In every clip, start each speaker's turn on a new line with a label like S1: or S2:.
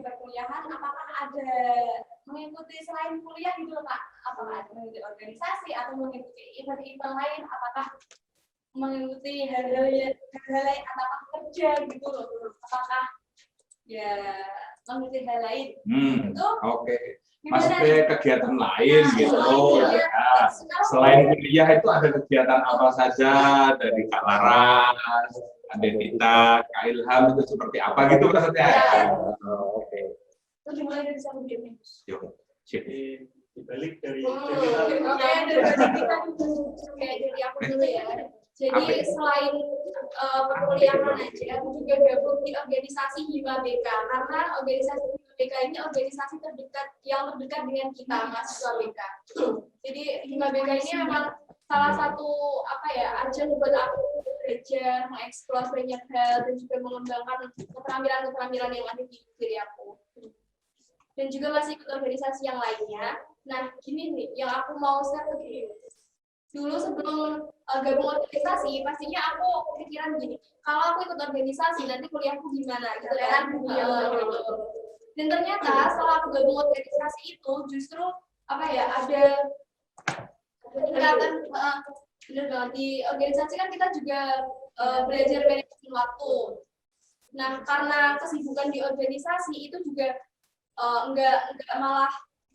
S1: di perkuliahan, apakah ada mengikuti selain kuliah gitu loh Kak? Apakah ada mengikuti organisasi atau mengikuti event-event lain? Apakah mengikuti hal-hal lain apakah kerja gitu loh? Apakah ya mengikuti hal lain? Itu
S2: oke. Maksudnya kegiatan lain gitu ya. Selain kuliah itu ada kegiatan apa saja dari Kak Laras, Adenita, Kak Ilham itu seperti apa gitu maksudnya? Oke.
S1: Itu dimulai dari satu game.
S2: Jadi
S3: dibalik dari
S1: dari aku dulu ya. Jadi selain perkuliahan aja, aku juga gabung di organisasi Hima BK karena organisasi Hima BK ini organisasi yang terdekat dengan kita mahasiswa BK. Jadi Hima BK ini memang salah satu ajang buat aku belajar, mengeksplor banyak hal dan juga mengembangkan keterampilan yang ada di diri aku. Dan juga masih ikut organisasi yang lainnya. Nah, gini nih, yang aku mau share begini. Dulu sebelum gabung organisasi, pastinya aku kepikiran gini, kalau aku ikut organisasi, nanti kuliahku gimana, gitu kan? Dan ternyata setelah aku gabung organisasi itu, justru ada peningkatan, bener banget, di organisasi kan kita juga belajar manajemen waktu. Nah, karena kesibukan di organisasi itu juga enggak malah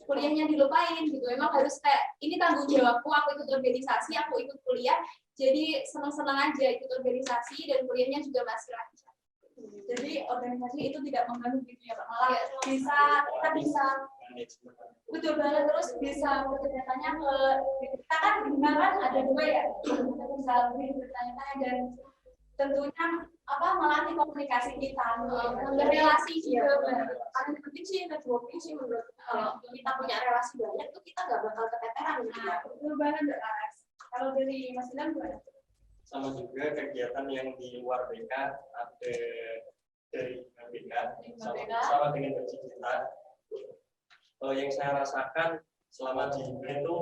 S1: kuliahnya dilupain gitu. Emang harus kayak ini tanggung jawabku, aku ikut organisasi, aku ikut kuliah. Jadi senang-senang aja ikut organisasi dan kuliahnya juga masih lancar. Jadi organisasi itu tidak mengganggu gitu ya Pak. Malah kita bisa betul banget, terus bisa bertanya-tanya ke kita kan ada dua ya. Kita bisa lebih bertanya-tanya dan tentunya melatih komunikasi kita, relasi juga. Paling penting sih networking sih menurut kalau kita punya relasi banyak tuh kita nggak bakal keteteran gitu. Betul banget Mbak Laras. Kalau dari Mas Ilham gimana?
S3: Sama juga kegiatan yang di luar BK ada dari BK sama dengan gaji kita. Yang saya rasakan selama di BK itu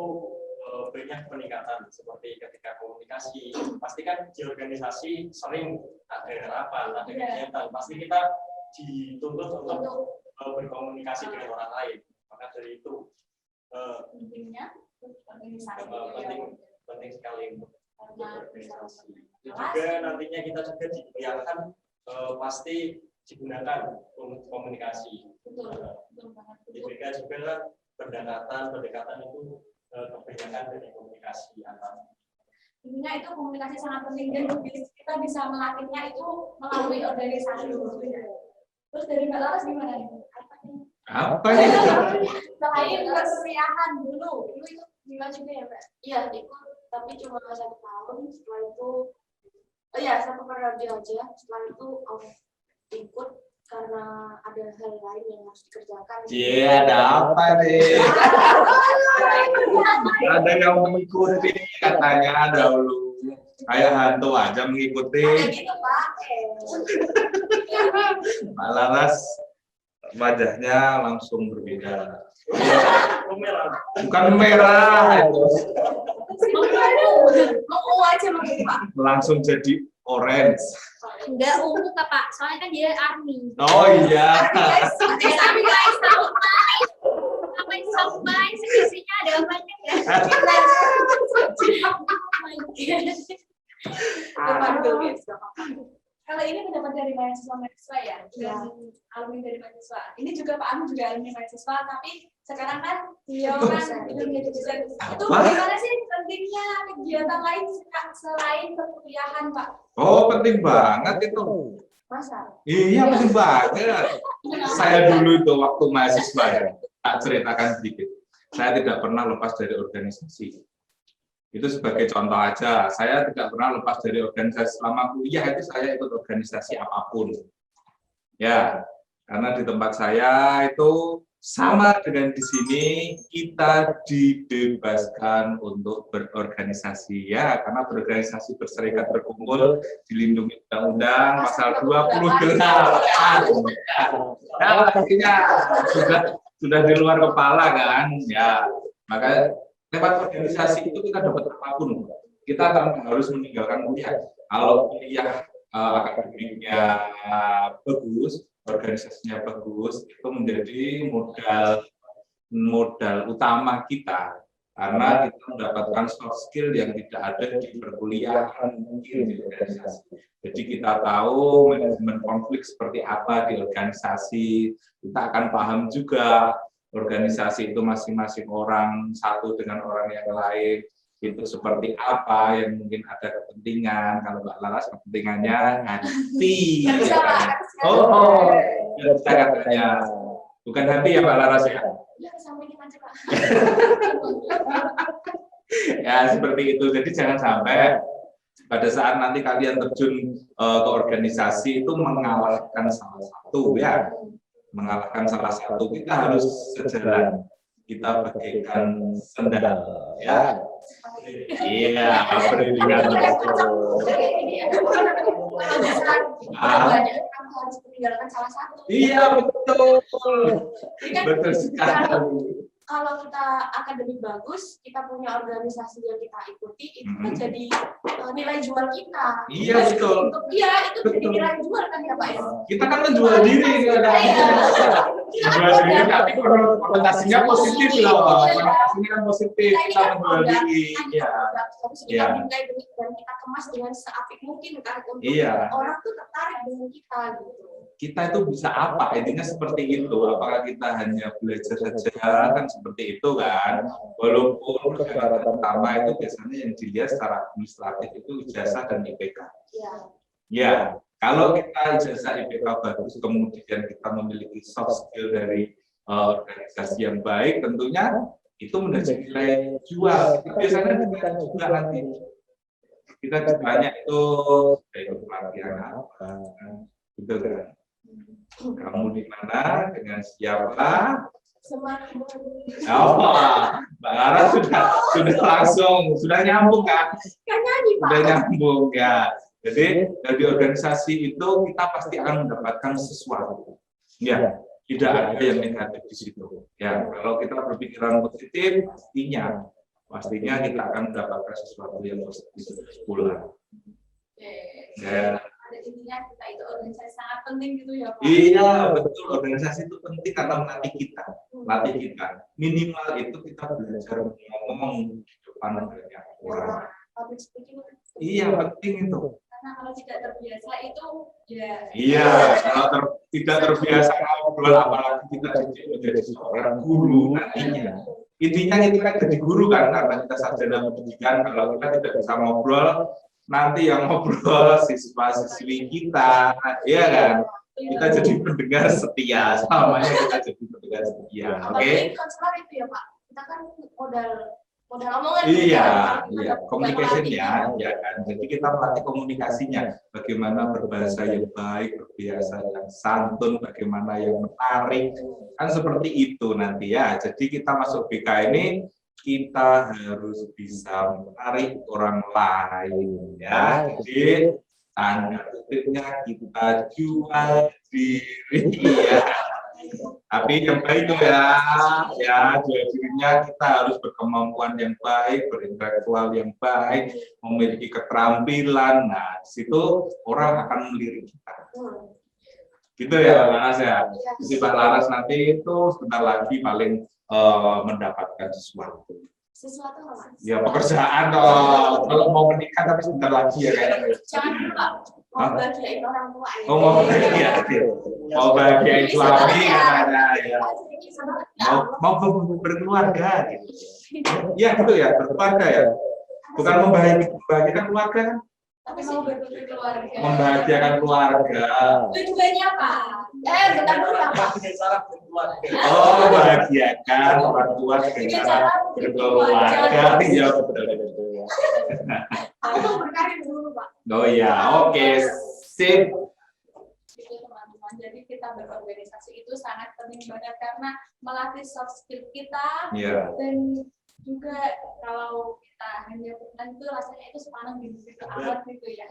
S3: banyak peningkatan seperti ketika komunikasi. Pasti kan di organisasi sering ada rapat, ada kegiatan. Pasti kita dituntut untuk berkomunikasi dengan orang lain. Maka dari itu
S1: pentingnya organisasi
S3: penting sekali untuk berorganisasi. Juga nantinya kita juga dikuliahkan pasti digunakan untuk komunikasi. Di BK juga pendekatan itu kebanyakan dari komunikasi antar.
S1: Intinya itu komunikasi sangat penting dan kita bisa melatihnya itu melalui organisasi. Terus dari Mbak Laras gimana nih?
S2: Apa nih?
S1: Selain perkuliahan dulu itu gimana juga ya Mbak?
S4: Iya ikut, tapi cuma 1 tahun. Setelah itu, satu periode aja. Setelah itu ikut karena ada hal lain yang harus dikerjakan.
S2: Iya, ada apa nih? Ada yang mengikuti katanya dahulu. Kayak hantu aja mengikuti.
S1: Gitu Pak.
S2: Mbak Laras wajahnya langsung berbeda. Bukan merah itu. Langsung jadi orange.
S1: Enggak ungu Pak, soalnya kan dia army.
S2: Oh iya.
S1: Sampai seisinya ada banyak ya. Kalau ini pendapat dari mahasiswa ya, dan alumni dari mahasiswa. Ini juga Pak Amu juga alumni mahasiswa, tapi sekarang kan beliau kan itu menjadi desain. Itu bagaimana sih pentingnya kegiatan lain selain perkuliahan Pak?
S2: Oh penting banget itu.
S1: Masa?
S2: Iya penting banget. Saya dulu itu waktu mahasiswa ya, tak ceritakan sedikit. Saya tidak pernah lepas dari organisasi. Itu sebagai contoh aja, saya tidak pernah lepas dari organisasi. Selama kuliah itu saya ikut organisasi apapun. Ya, karena di tempat saya itu sama dengan di sini, kita dibebaskan untuk berorganisasi. Ya, karena berorganisasi, berserikat, berkumpul, dilindungi undang-undang pasal 28. Ya, artinya sudah di luar kepala kan. Ya, maka lewat organisasi itu kita dapat apapun. Kita harus meninggalkan kuliah. Kalau kuliah akademiknya bagus, organisasinya bagus, itu menjadi modal utama kita. Karena kita mendapatkan soft skill yang tidak ada di perkuliahan mungkin di organisasi. Jadi kita tahu manajemen konflik seperti apa di organisasi, kita akan paham juga organisasi itu masing-masing orang satu dengan orang yang lain itu seperti apa, yang mungkin ada kepentingan. Kalau Mbak Laras kepentingannya hati. Oh, saya katanya bukan hati ya Mbak Laras ya. Ya seperti itu. Jadi jangan sampai pada saat nanti kalian terjun ke organisasi itu mengalahkan salah satu ya, mengalahkan salah satu. Kita harus sejalan, kita bagaikan sendal ya. Iya, beriringan.
S4: Harus meninggalkan salah satu.
S2: Iya betul, betul sekali.
S4: Kalau kita akademik bagus, kita punya organisasi yang kita ikuti, itu kan jadi nilai jual kita.
S2: Iya betul.
S4: Iya, itu jadi nilai jual kan ya Pak ya.
S2: Kita kan menjual diri, menjual diri, tapi konotasinya positif loh. Konotasinya kan positif, kita menjual diri. Iya.
S4: Kita nilai dan kita kemas dengan seapik mungkin kan untuk orang tuh tertarik dengan kita gitu.
S2: Kita itu bisa apa? Intinya seperti itu. Apakah kita hanya belajar saja kan seperti itu kan? Walaupun syarat pertama itu biasanya yang dilihat secara administratif itu ijazah dan IPK. Ya, kalau kita ijazah IPK bagus, kemudian kita memiliki soft skill dari organisasi yang baik, tentunya itu menjadi nilai jual. Biasanya kita juga nanti kita banyak itu ikut pelatihan apa, gitu kan? Kamu di mana, dengan siapa? Oh, Mbak Lara sudah langsung sudah nyambung kan? Sudah nyambung ya. Jadi dari organisasi itu kita pasti akan mendapatkan sesuatu. Ya, tidak ada yang negatif di situ. Ya, kalau kita berpikiran positif, pastinya kita akan mendapatkan sesuatu yang positif pula. Ya.
S1: Intinya kita itu organisasi sangat penting gitu ya Pak.
S2: Iya betul, organisasi itu penting karena melatih kita. Minimal itu kita belajar ngomong di depan banyak orang. Iya penting itu.
S1: Karena kalau tidak terbiasa itu ya.
S2: Iya, kalau tidak terbiasa ngobrol, apalagi kita menjadi seorang guru nantinya. Intinya kita jadi guru kan karena kita sarjana pendidikan. Kalau kita tidak bisa ngobrol, nanti yang ngobrol siswa-siswi kita, ya kan? Kita jadi pendengar setia, samanya kita jadi pendengar setia, oke?
S4: Konselor itu ya Pak, kita kan modal omongan.
S2: Iya, communication ya kan. Jadi kita melatih komunikasinya, bagaimana berbahasa yang baik, berbahasa yang santun, bagaimana yang menarik, kan seperti itu nanti ya. Jadi kita masuk BK ini kita harus bisa menarik orang lain ya. Jadi tanda kutipnya kita jual diri ya. Tapi yang baik itu ya jual dirinya kita harus berkemampuan yang baik, berintelektual yang baik, memiliki keterampilan. Nah, di situ orang akan melirik kita. Gitu ya, Pak Laras ya. Jadi Pak Laras nanti itu sebentar lagi paling mendapatkan sesuatu apa? Ya pekerjaan toh. Kalau mau menikah tapi sebentar lagi ya kayaknya.
S4: Jangan Pak, mau bahagiain orang tua ya.
S2: Oh mau bahagiain suami katanya ya. Mau berkeluarga gitu. Ya gitu ya, berkeluarga ya. Bukan membahagiakan keluarga kan?
S1: Tapi mau berkeluarga.
S2: Membahagiakan keluarga.
S1: Tujuannya apa?
S4: Bentar dulu Pak.
S2: Oh, bahagiakan orang tua dengan cara berkeluarga. Ya betul.
S4: Aku mau berkarir dulu Pak.
S2: Oh ya, oke, sip.
S1: Itu teman-teman. Jadi kita berorganisasi itu sangat penting banget karena melatih soft skill kita dan juga kalau kita hanya berkenan itu rasanya itu sepanang gitu amat gitu ya.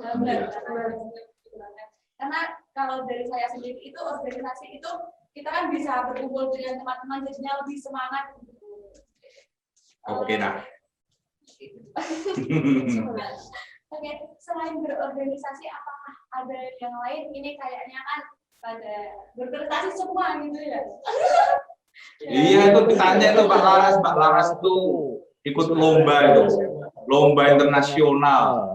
S1: Karena kalau dari saya sendiri itu organisasi itu kita kan bisa berkumpul dengan teman-teman jadinya lebih semangat.
S2: Oke nah.
S1: Oke, selain berorganisasi apakah ada yang lain? Ini kayaknya kan pada berprestasi semua gitu ya.
S2: Iya itu ditanya itu Pak Laras tuh ikut lomba itu, lomba internasional.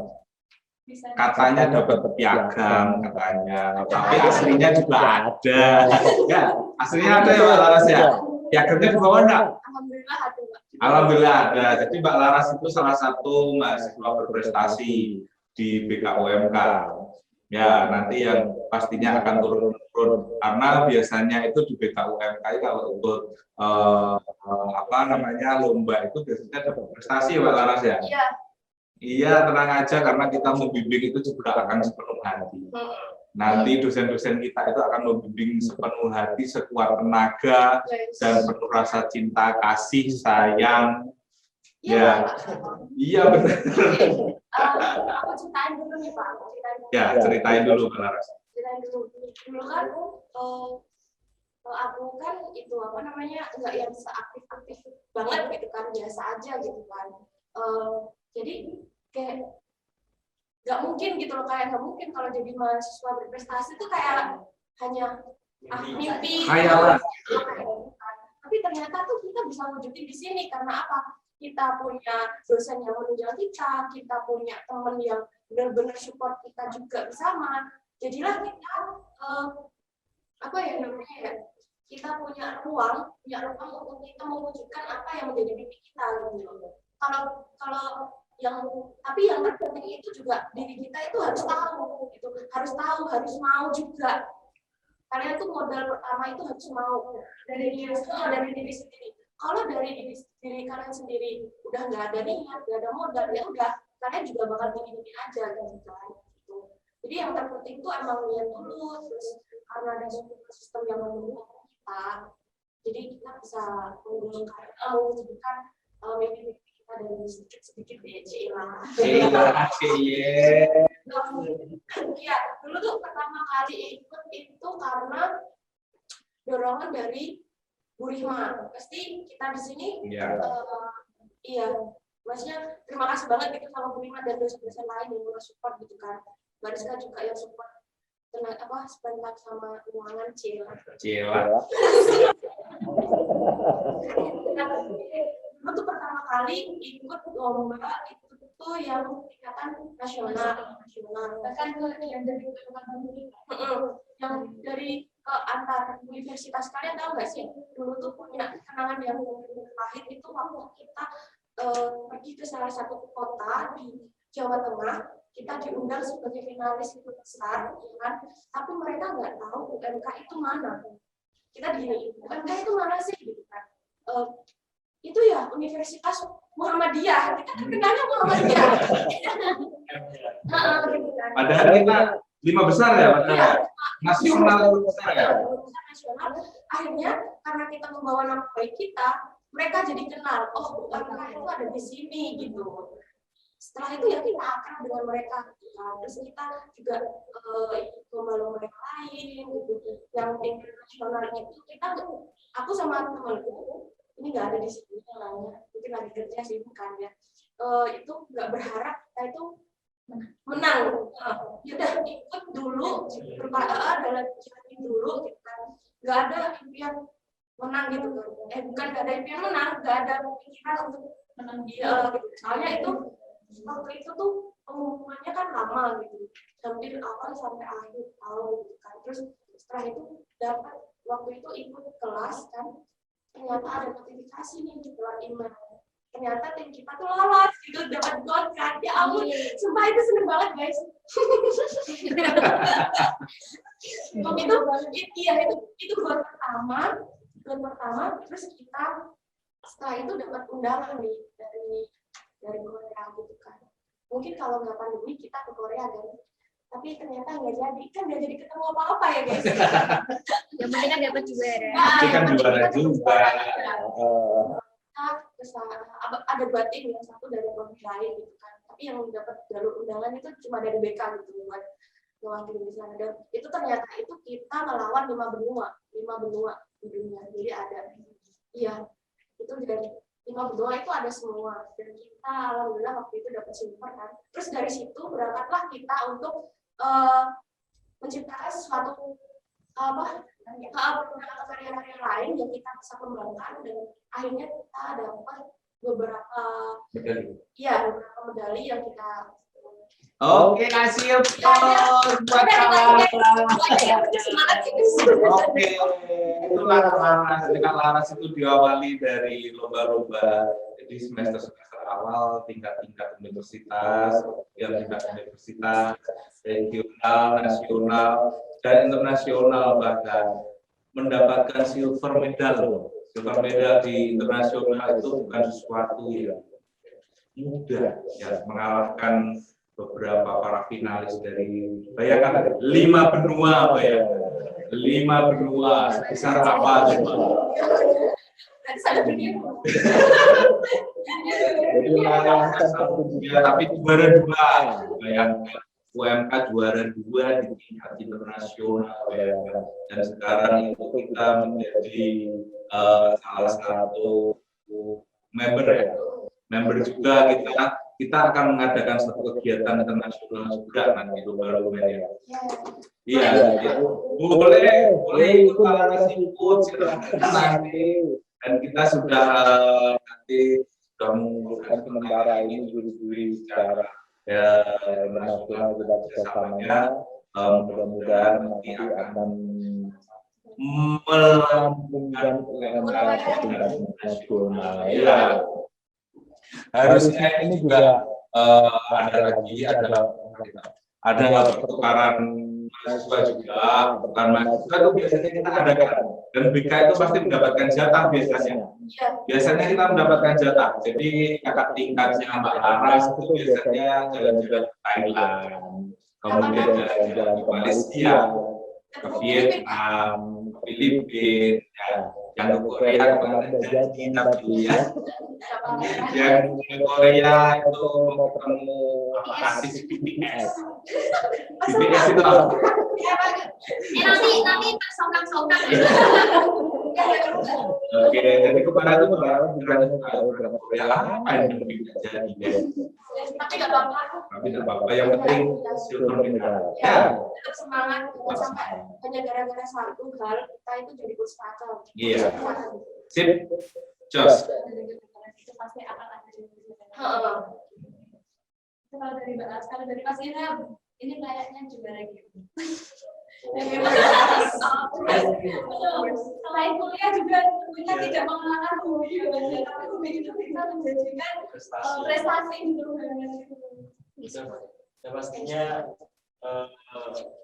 S1: Bisa
S2: Katanya dapat piagam katanya, tapi aslinya juga ada. Ya, aslinya ada ya Pak Laras ya. Piagamnya dibawa enggak?
S1: alhamdulillah ada Mbak.
S2: Alhamdulillah ada. Jadi Mbak Laras itu salah satu mahasiswa berprestasi di BKUMK. Ya, nanti yang pastinya akan turun-turun karena biasanya itu di BKUMK kalau ikut apa namanya lomba itu biasanya dapat prestasi ya Mbak Laras ya.
S1: Iya.
S2: Iya, tenang aja karena kita membimbing itu juga akan sepenuh hati. Nanti dosen-dosen kita itu akan membimbing sepenuh hati, sekuat tenaga dan penuh rasa cinta, kasih, sayang. Ya, iya benar.
S1: Aku ceritain dulu nih Pak.
S2: Ya, ceritain dulu Mbak Laras.
S1: Ceritain dulu. Dulu kan aku kan itu apa namanya nggak yang seaktif-aktif banget gitu kan, biasa aja gitu kan. Jadi kayak nggak mungkin gitu loh, kayak nggak mungkin kalau jadi mahasiswa berprestasi itu kayak hanya mimpi.
S2: Khayalan.
S1: Tapi ternyata tuh kita bisa wujudin di sini karena apa? Kita punya dosen yang menunjang kita punya teman yang benar-benar support kita juga bersama. Jadilah kita apa ya namanya ya? Kita punya ruang untuk kita mewujudkan apa yang menjadi mimpi kita gitu. Kalau yang tapi yang terpenting itu juga diri kita itu harus tahu gitu, harus mau juga. Kalian tuh modal pertama itu harus mau dari diri sendiri. Kalau dari diri kalian sendiri udah nggak ada niat, nggak ada modal, ya udah kalian juga bakal gini-gini aja gitu kan. Jadi yang terpenting tuh emang niat dulu, terus karena ada sistem yang mendukung kita, jadi kita bisa mewujudkan mimpi kita dari sedikit ya Cila. Iya, dulu tuh pertama kali ikut itu karena dorongan dari Bu Rihma. Pasti kita di sini iya, maksudnya terima kasih banget gitu sama Bu Rihma dan dosen-dosen lain yang udah support gitu kan. Mbak Rizka juga yang support sebentar sama keuangan Cila. Itu pertama kali ikut lomba itu tuh yang tingkatan nasional. Bahkan yang dari yang dari antar universitas, kalian tahu nggak sih dulu tuh punya kenangan yang pahit itu waktu kita pergi ke salah satu kota di Jawa Tengah, kita diundang sebagai finalis itu besar, kan? Tapi mereka nggak tahu UMK itu mana. Kita gini, UMK itu mana sih, gitu kan? Itu ya Universitas Muhammadiyah. Kita kenalnya Muhammadiyah.
S2: Padahal kita 5 besar ya, padahal nasional besar ya.
S1: Nasional. Akhirnya karena kita membawa nama baik kita, mereka jadi kenal. Oh, UMK itu ada di sini gitu. Setelah itu ya kita akrab dengan mereka. Terus kita juga lomba-lomba yang lain gitu. Yang internasional itu kita, aku sama temanku ini nggak ada di sini orangnya, mungkin lagi kerja sih bukan ya. Itu nggak berharap kita itu menang. Yaudah ikut dulu, dalam jalan dulu, gitu kan. Nggak ada impian menang gitu kan. Bukan nggak ada impian menang, nggak ada pikiran untuk menang dia. Gitu. Soalnya itu waktu itu tuh pengumumannya kan lama gitu, hampir awal sampai akhir tahun gitu kan. Terus setelah itu dapat waktu itu ikut kelas kan. Ternyata ada notifikasi nih di luar email. Ternyata tim kita tuh lolos gitu, dapat gold kan. Ya ampun, sumpah itu seneng banget guys. itu gold pertama. Terus kita setelah itu dapat undangan nih dari Korea gitu kan. Mungkin kalau nggak pandemi kita ke Korea kan. Tapi ternyata nggak jadi, kan nggak jadi ketemu apa-apa ya guys.
S4: Yang penting kan dapat juga ya.
S2: Itu kan juara juga.
S1: Terus ada 2 tim, yang satu dari prodi lain gitu kan. Tapi yang dapat jalur undangan itu cuma dari BK gitu buat mewakili di sana. Dan itu ternyata itu kita melawan 5 benua di dunia. Jadi ada, itu dari 5 benua itu ada semua. Dan kita alhamdulillah waktu itu dapat silver kan. Terus dari situ berangkatlah kita untuk menciptakan suatu
S4: karya-karya lain yang kita bisa kembangkan dan akhirnya kita dapat beberapa medali yang kita.
S2: Oke, kasih applause buat Laras. Oke, itulah Laras. Dengan Laras itu diawali dari lomba-lomba di semester awal tingkat-tingkat universitas, yang tingkat universitas, regional, nasional, dan internasional, bahkan mendapatkan silver medal. Silver medal di internasional itu bukan sesuatu yang mudah, ya, mengalahkan beberapa para finalis dari, bayangkan 5 benua, bayangkan 5 benua sebesar apa coba? Jadi tapi juara 2, bayangkan UMK juara 2 di tingkat internasional, bayangkan. Dan sekarang itu kita menjadi salah satu member juga. Kita akan mengadakan satu kegiatan internasional juga nanti lomba-lomba ya. Iya, boleh ikut, ikut silakan nanti. Dan kita sudah mengumpulkan sementara ini juri-juri secara internasional kita bersama-sama. Mudah-mudahan nanti akan melampungkan UMK tingkat nasional. Ya. Harusnya ini juga ada pertukaran mahasiswa juga, pertukaran mahasiswa itu biasanya kita adakan, dan BK itu pasti mendapatkan jatah biasanya. Biasanya kita mendapatkan jatah. Jadi kakak tingkatnya Mbak Laras itu biasanya jalan-jalan ke Thailand, kemudian jalan-jalan ke Malaysia, ke Vietnam, ke Filipina, ya. Yang ke Korea kemarin jadi tapi ya. Yang ke Korea itu mau ketemu artis BTS. BTS itu apa?
S1: Nanti songkang-songkang.
S2: Oke, jadi kemarin itu berangkat Korea apa yang jadi?
S1: Tapi nggak apa-apa.
S2: Tapi nggak apa-apa, yang penting silver medal.
S4: Ya, tetap semangat, sampai hanya gara-gara satu hal kita itu jadi pustaka.
S2: Iya. Sip, jos.
S1: Itu pasti akan ada. Kalau dari Mbak As, kalau dari Mas Ilham, ini kayaknya juara gitu. Selain kuliah juga tentunya tidak mengalahkan hobi, tapi hobi itu bisa menjanjikan prestasi gitu.
S3: Ya pastinya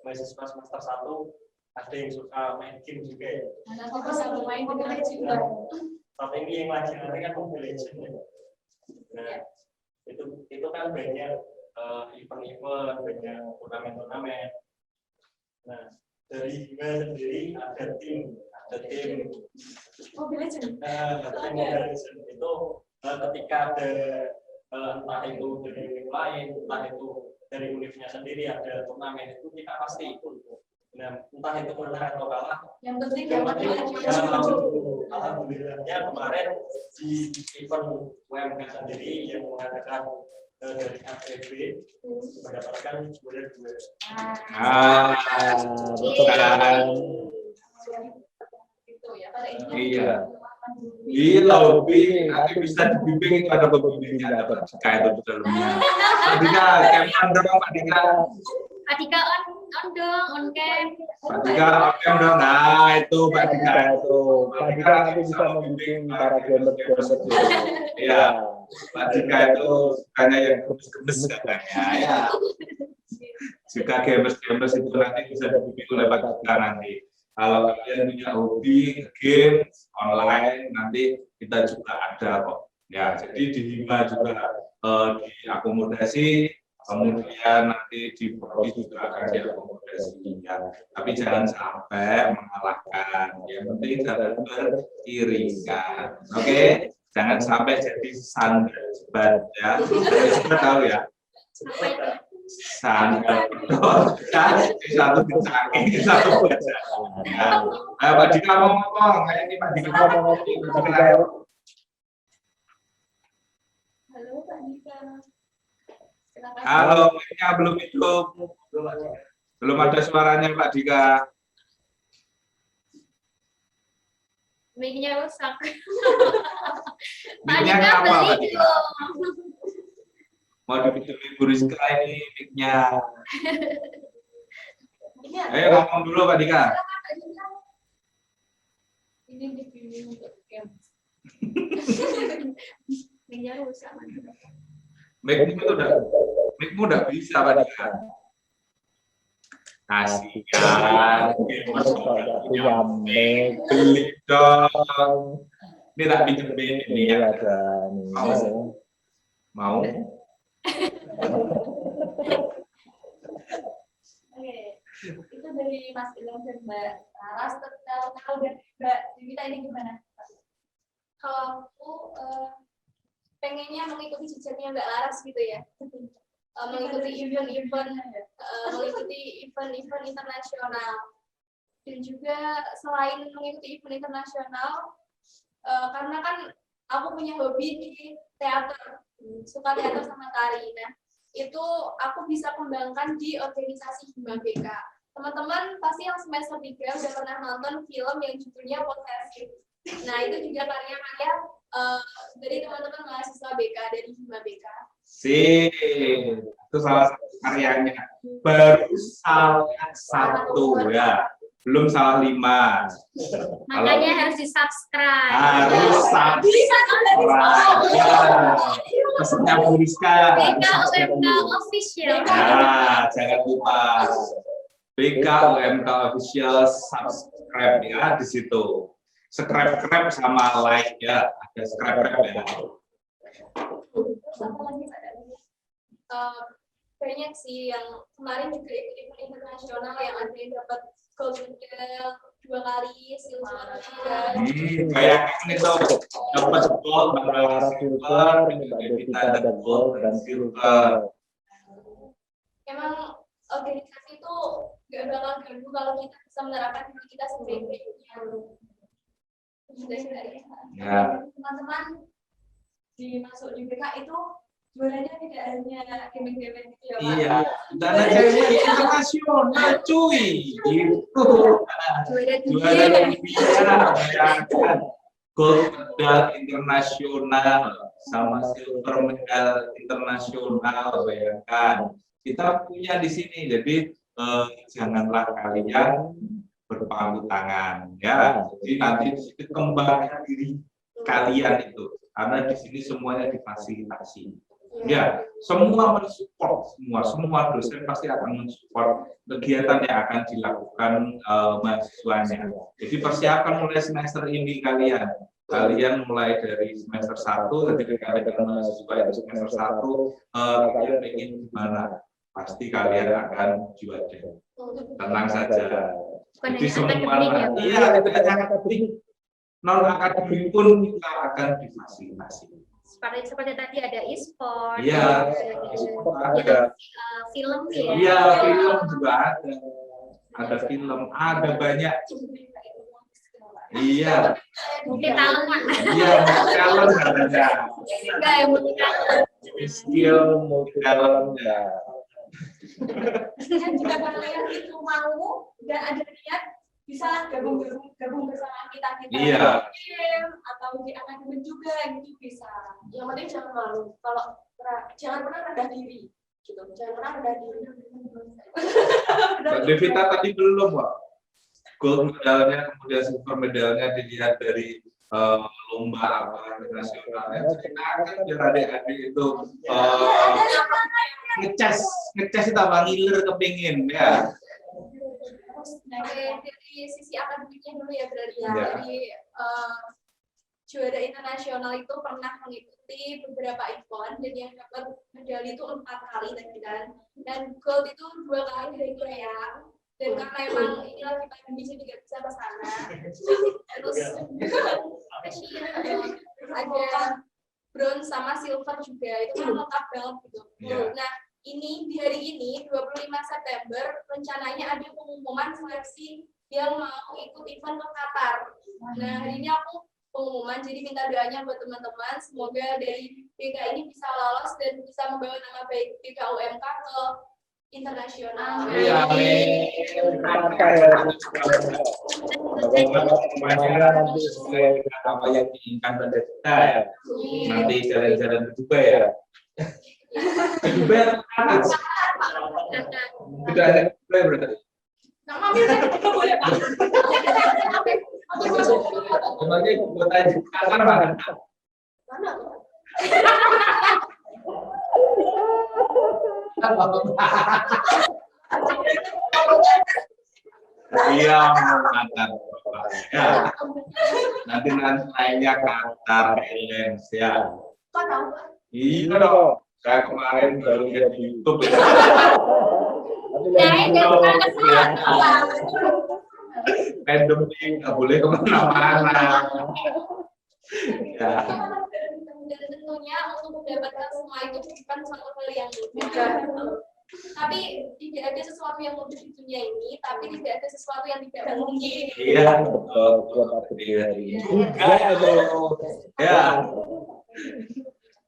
S3: mahasiswa semester 1 ada yang suka main game juga ya.
S1: Aku sama main Mobile Legends juga.
S3: Tapi ini yang lagi nanti kan Mobile Legends ya. Nah, itu kan banyak event-event, banyak turnamen-turnamen. Nah, dari Hima sendiri ada tim
S1: Mobile Legends.
S3: Mobile Legends itu ketika ada entah itu dari univ lain, entah itu dari univnya sendiri ada turnamen, itu kita pasti ikut. Nah, entah itu menang atau kalah,
S1: yang penting dapat
S3: alhamdulillahnya kemarin di event UMK sendiri yang mengadakan dari APB mendapatkan juara 2.
S2: Betul kan? Iya. Gila, hobi nanti bisa dibimbing pada pembimbingnya ada kayak itu dalamnya. Pak Dika, kempan dong Pak Dika.
S1: Pak Dika on dong, on cam.
S2: Pak Dika on cam dong. Nah itu Pak Dika itu.
S5: Pak Dika nanti bisa membimbing para gamers.
S2: Iya. Pak Dika itu sukanya yang gemes-gemes katanya. Ya. Jika gamers itu nanti bisa dibimbing oleh Pak Dika nanti. Kalau kalian punya hobi game online, nanti kita juga ada kok. Ya, jadi di Hima juga diakomodasi, kemudian nanti di Prodi juga akan diakomodasi. Ya. Tapi jangan sampai mengalahkan. Yang penting jangan beriringan. Oke, jangan sampai jadi sandal ya. Kita tahu ya. Sandal satu dicangking, satu baca. Ayo Pak Dika mau ngomong, ini Pak Dika mau ngomong.
S1: Halo Pak Dika.
S2: Halo, mic-nya belum hidup. Belum ada suaranya Pak Dika.
S6: Mic-nya rusak.
S2: Mic-nya
S6: Tadi kan
S2: kenapa, Mbak
S6: beli
S2: Dika?
S6: dong.
S2: Mau dipinjemin Bu Rizka ini mic-nya.
S1: Ini
S2: Ayo ngomong dulu Pak Dika.
S1: ini dipilih untuk game.
S6: Mic-nya rusak.
S2: Mic-mu udah bisa Pak Dika. Kasihan.
S5: Punya mic.
S2: Beli dong. Ini tak pinjemin ini ya.
S5: Ada nih.
S2: Mau?
S1: Oke, itu dari Mas Ilham dan Mbak Laras. Tahu dan Mbak Dewita ini gimana? Kalau aku pengennya mengikuti jejaknya Mbak Laras gitu ya, mengikuti event-event internasional, dan juga selain mengikuti event internasional, karena kan aku punya hobi di teater, suka teater sama tari. Nah, itu aku bisa kembangkan di organisasi Hima BK. Teman-teman pasti yang semester 3 udah pernah nonton film yang judulnya Posesif. Nah, itu juga karya-karya dari teman-teman mahasiswa BK dari Hima BK.
S2: Itu salah satu karyanya. Baru salah satu ya. Belum salah 5.
S6: Makanya harus di-subscribe.
S2: Harus subscribe. Pesannya Bu Rizka.
S6: BK UMK Official.
S2: Nah, jangan lupa. BK UMK Official subscribe ya di situ. Subscribe sama like ya. Ada subscribe ya.
S1: Sama lagi banyak sih yang kemarin juga ikut event internasional yang ada yang dapat gold medal 2 kali, silver juga.
S2: Kayak ini tuh dapat gold,
S5: Mbak Laras silver, Mbak Devita ada gold dan silver.
S1: Emang organisasi itu nggak bakal ganggu kalau kita bisa menerapkan diri kita sebaik-baiknya.
S2: Ya.
S1: Teman-teman masuk di BK itu juaranya tidak hanya gaming-gaming gitu ya Pak.
S2: Iya, dan ada internasional cuy. Gitu. Juara dunia, gold medal internasional sama silver medal internasional, bayangkan. Kita punya di sini, jadi janganlah kalian berpangku tangan, ya. Jadi nanti di situ kembangkan diri kalian itu, karena di sini semuanya difasilitasi. Ya, semua mensupport, semua dosen pasti akan mensupport kegiatan yang akan dilakukan mahasiswanya. Jadi persiapan mulai semester ini kalian mulai dari semester 1, ketika kalian mahasiswa itu semester 1, kalian ingin gimana? Pasti kalian akan juara. Tenang saja. Jadi semua, iya, itu hanya akademik. Non akademik pun kita akan difasilitasi.
S6: Seperti tadi ada e-sport,
S2: iya, ada
S6: film ya.
S2: Iya, film juga ada film, ada banyak. Iya.
S6: Multi talent.
S2: Iya, multi talent ada.
S6: Enggak ya multi talent.
S2: Skill multi talent.
S1: Dan jika kalian itu mau dan ada niat, bisa gabung bersama kita
S2: Iya.
S1: atau di akademik juga gitu bisa. Yang penting jangan malu. Kalau jangan pernah rendah diri, gitu. Jangan pernah rendah diri.
S2: Mbak Devita tadi belum, Pak. Gold medalnya, kemudian silver medalnya dilihat dari lomba apa nasional. Ceritakan biar adik-adik itu ngecas itu apa ngiler kepingin ya.
S1: Dari sisi akademiknya dulu ya berarti ya.
S2: Ya.
S1: Jadi juara internasional itu pernah mengikuti beberapa event dan yang dapat medali itu 4 kali tadi kan. Dan gold itu 2 kali dari Korea. Dan karena emang ini lagi pandemi jadi nggak bisa ke sana. Terus ada bronze sama silver juga. Itu kan lengkap banget gitu.
S2: Ya.
S1: Nah, ini di hari ini 25 September rencananya ada pengumuman seleksi yang mau ikut event ke Qatar. Nah, hari ini aku pengumuman, jadi minta doanya buat teman-teman, semoga dari BK ini bisa lolos dan bisa membawa nama baik BK UMK ke internasional.
S2: Iya, amin. Semuanya nanti sesuai dengan apa yang diinginkan pada kita ya. Nanti jalan-jalan ke Dubai ya. Ke Dubai atau ke atas? Tidak ada ke Dubai berarti.
S1: Nah, Mami udah boleh Pak.
S2: Sebagai ibu kota Jakarta mana?
S4: Mana?
S2: Iya, Qatar. Ya. Nanti naiknya Qatar Airlines ya.
S4: Kok tahu?
S2: Iya dong. Saya kemarin baru lihat di YouTube ya.
S6: Naik dan ke sana.
S2: Pandemi nggak boleh kemana-mana. Ya.
S1: Dan tentunya untuk mendapatkan semua itu bukan suatu hal yang mudah. Tapi tidak ada sesuatu yang mudah di dunia ini, tapi tidak ada sesuatu yang tidak mungkin.
S2: Iya, betul. Juga itu. Ya.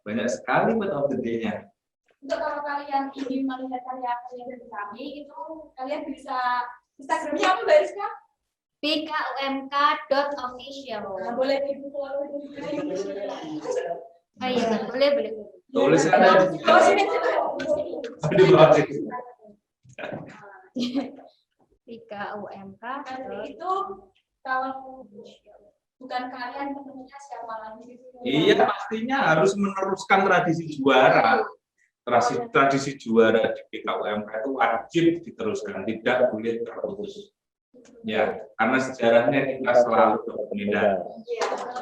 S2: Banyak sekali buat update-nya.
S1: Untuk kalau kalian ingin melihat karya-karya dari kami, itu kalian bisa Instagramnya apa Mbak Rizka?
S6: bkumk.official.
S1: Nah, boleh dibuka.
S6: Oh iya, boleh.
S2: Tulis ada di
S1: Oh, sini.
S2: di bawah sini.
S6: bkumk.
S1: Nanti itu kalau bukan kalian tentunya siapa lagi gitu.
S2: Iya, pastinya harus meneruskan tradisi juara. Tradisi juara di BKUMK itu wajib diteruskan, tidak boleh terputus. Ya, karena sejarahnya kita selalu berbeda.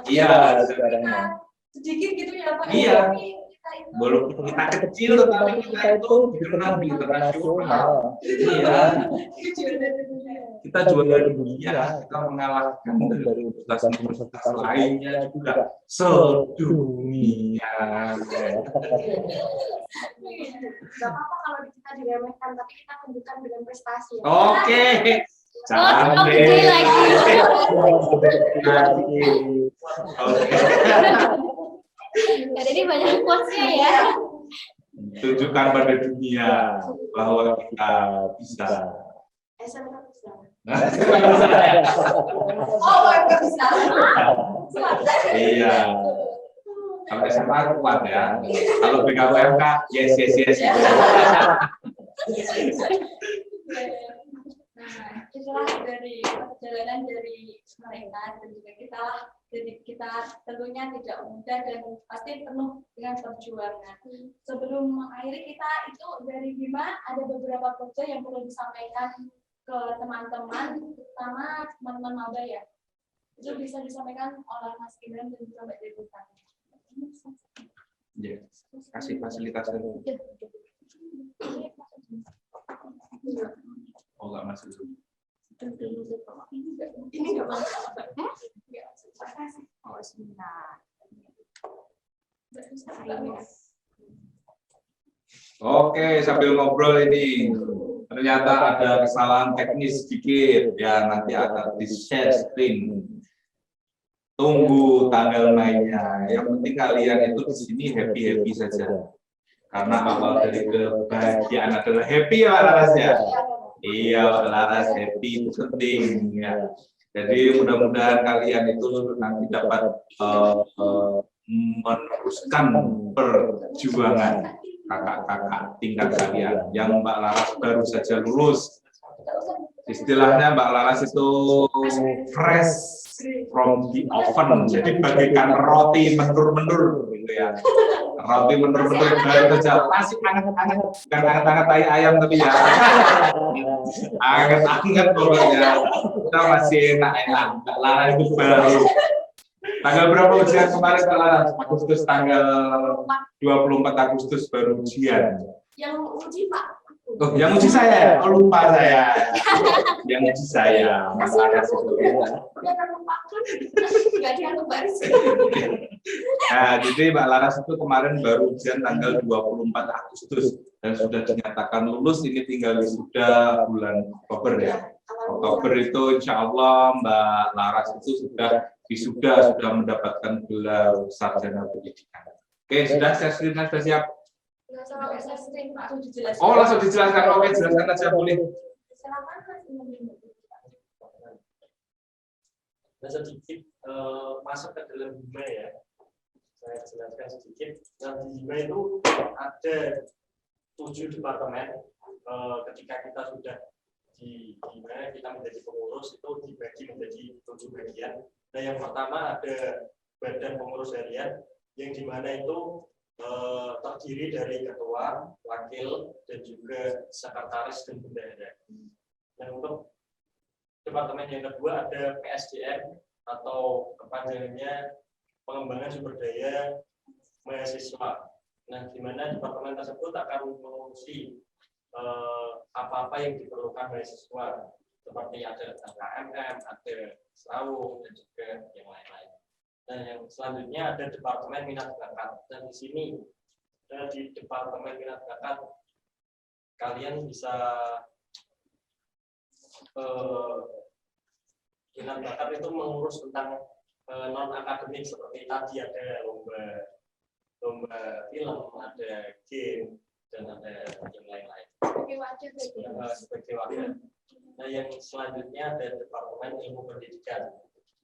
S2: Iya, sejarahnya.
S1: Sedikit gitu ya Pak.
S2: Iya.
S1: Tapi kita itu
S2: Walaupun kita kecil, tapi kita itu dikenal di internasional. Iya, kita juara dunia, kita mengalahkan dari universitas lainnya juga sedunia.
S4: Gak apa-apa kalau kita diremehkan, tapi kita tunjukkan dengan prestasi. Ya.
S2: Oke,
S6: Oke, lagi.
S2: Oke.
S6: Jadi banyak quotes-nya ya.
S2: Tunjukkan pada dunia bahwa kita bisa.
S4: SMK bisa.
S1: oh, nggak bisa.
S2: Iya. Kalau SMA kuat ya. Kalau BKUMK, yes.
S1: Nah, itulah dari perjalanan dari mereka dan juga kita lah. Jadi kita tentunya tidak mudah dan pasti penuh dengan perjuangan. Sebelum mengakhiri kita itu dari Bima ada beberapa proyek yang perlu disampaikan ke teman-teman, terutama teman-teman maba ya. Itu bisa disampaikan oleh Mas Gibran dan juga Mbak Dewi.
S2: Ya, kasih fasilitas dulu. Oh, nggak masuk.
S1: Ini nggak masuk.
S6: Oh, sebentar.
S2: Oke, sambil ngobrol ini ternyata ada kesalahan teknis sedikit ya, nanti akan di share screen. Tunggu tanggal mainnya. Yang penting kalian itu di sini happy saja. Karena awal dari kebahagiaan adalah happy ya Laras ya. Iya, Laras happy itu penting ya. Jadi mudah-mudahan kalian itu nanti dapat meneruskan perjuangan kakak-kakak tingkat kalian yang Mbak Laras baru saja lulus. Istilahnya Mbak Laras itu fresh from the oven, jadi bagaikan roti menur-menur gitu ya. Roti menur-menur baru saja masih hangat-hangat, bukan hangat-hangat tai ayam tapi ya hangat-hangat pokoknya. Kita masih enak-enak. Mbak Laras itu baru tanggal berapa ujian kemarin Mbak Laras? Agustus, tanggal 24 Agustus baru ujian.
S4: Yang uji Pak.
S2: Oh, yang uji saya, oh, lupa saya. Yang uji saya, Mbak Laras itu.
S4: Udah terlupakan.
S1: Nggak dianggap Mbak Rizka.
S2: Nah, jadi Mbak Laras itu kemarin baru ujian tanggal 24 Agustus dan sudah dinyatakan lulus. Ini tinggal sudah bulan Oktober ya. Oktober itu insya Allah Mbak Laras itu sudah sudah mendapatkan gelar sarjana pendidikan. Oke, sudah sudah siap. Oh, langsung dijelaskan. Oke, jelaskan aja boleh.
S4: Silakan Mas.
S3: Nah, sedikit masuk ke dalam Hima ya. Saya jelaskan sedikit. Nah, di Hima itu ada 7 departemen. Ketika kita sudah di Hima, kita menjadi pengurus itu dibagi menjadi 7 bagian. Nah, yang pertama ada Badan Pengurus Harian, yang dimana itu terdiri dari ketua, wakil, dan juga sekretaris dan bendahara. Dan untuk departemen yang kedua ada PSDM atau kepanjangannya pengembangan sumber daya mahasiswa. Nah, di mana departemen tersebut akan mengurusi apa-apa yang diperlukan mahasiswa, seperti ada KMM, ada SRAW, dan juga yang lain-lain. Dan yang selanjutnya ada departemen minat bakat. Dan di sini di departemen minat bakat kalian bisa minat bakat itu mengurus tentang non akademik seperti tadi ada lomba film, ada game, dan ada yang lain-lain. Sebagai wadah. Nah, yang selanjutnya ada departemen ilmu pendidikan.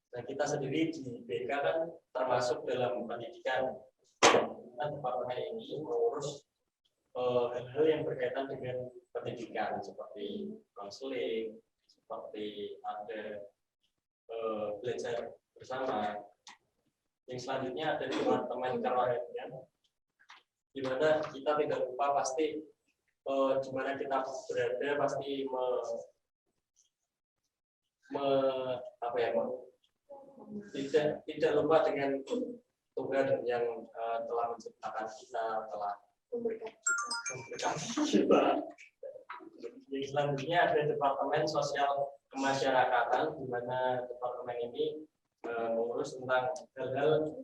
S3: Nah, kita sendiri di BK kan termasuk dalam pendidikan. Nah, departemen ini mengurus hal-hal yang berkaitan dengan pendidikan seperti konseling, seperti ada belajar bersama. Yang selanjutnya ada departemen kerohanian, di mana kita tidak lupa pasti di mana kita berada pasti tidak lupa dengan Tuhan yang telah menciptakan kita, telah memberkati kita. Yang selanjutnya ada departemen sosial kemasyarakatan, di mana departemen ini mengurus tentang hal-hal